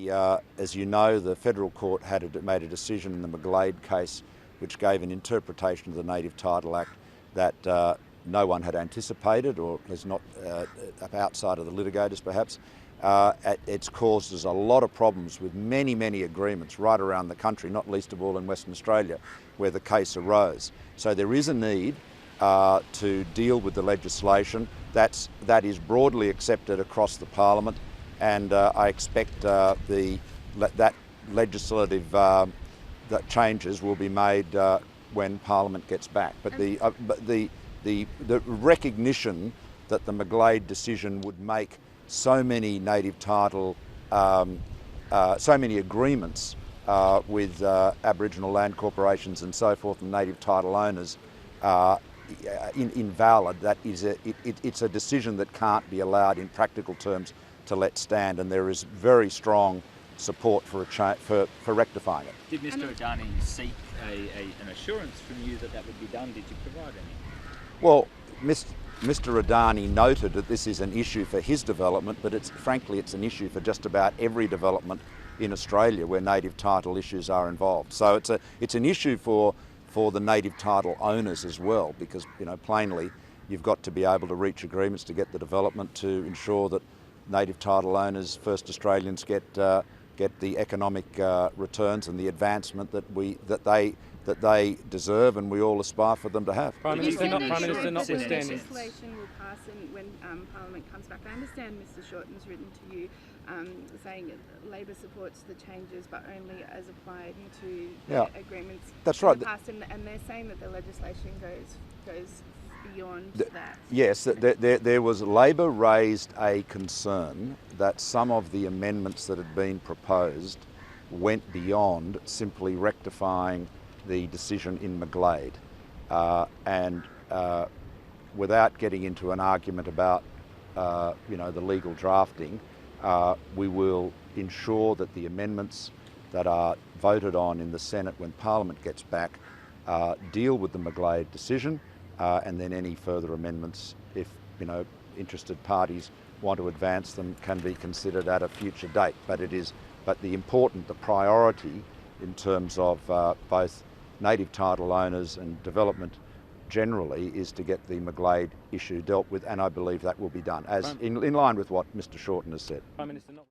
as you know, the federal court made a decision in the McGlade case which gave an interpretation of the Native Title Act that no one had anticipated, or is not outside of the litigators perhaps. It's caused us a lot of problems with many agreements right around the country, not least of all in Western Australia, where the case arose. So there is a need to deal with the legislation. That is broadly accepted across the Parliament, and I expect that legislative that changes will be made when Parliament gets back. But the recognition that the McGlade decision would make so many native title, so many agreements with Aboriginal land corporations and so forth, and native title owners invalid. It's a decision that can't be allowed in practical terms to let stand, and there is very strong support for rectifying it. Did Mr Adani seek an assurance from you that would be done? Did you provide any? Well, Mr Adani noted that this is an issue for his development, but frankly it's an issue for just about every development in Australia where native title issues are involved. So it's an issue for the native title owners as well, because plainly you've got to be able to reach agreements to get the development to ensure that native title owners, First Australians, get the economic returns and the advancement that they deserve, and we all aspire for them to have. Prime Minister notwithstanding. Legislation will pass when Parliament comes back. I understand Mr Shorten's written to you saying Labor supports the changes, but only as applied to the agreements. That's right. Passed, and they're saying that the legislation goes beyond that. Yes, there was Labor raised a concern that some of the amendments that had been proposed went beyond simply rectifying the decision in McGlade, and without getting into an argument about the legal drafting, we will ensure that the amendments that are voted on in the Senate when Parliament gets back deal with the McGlade decision, and then any further amendments, if interested parties want to advance them, can be considered at a future date. But the priority in terms of both native title owners and development generally is to get the McGlade issue dealt with, and I believe that will be done, as in line with what Mr Shorten has said. Prime Minister,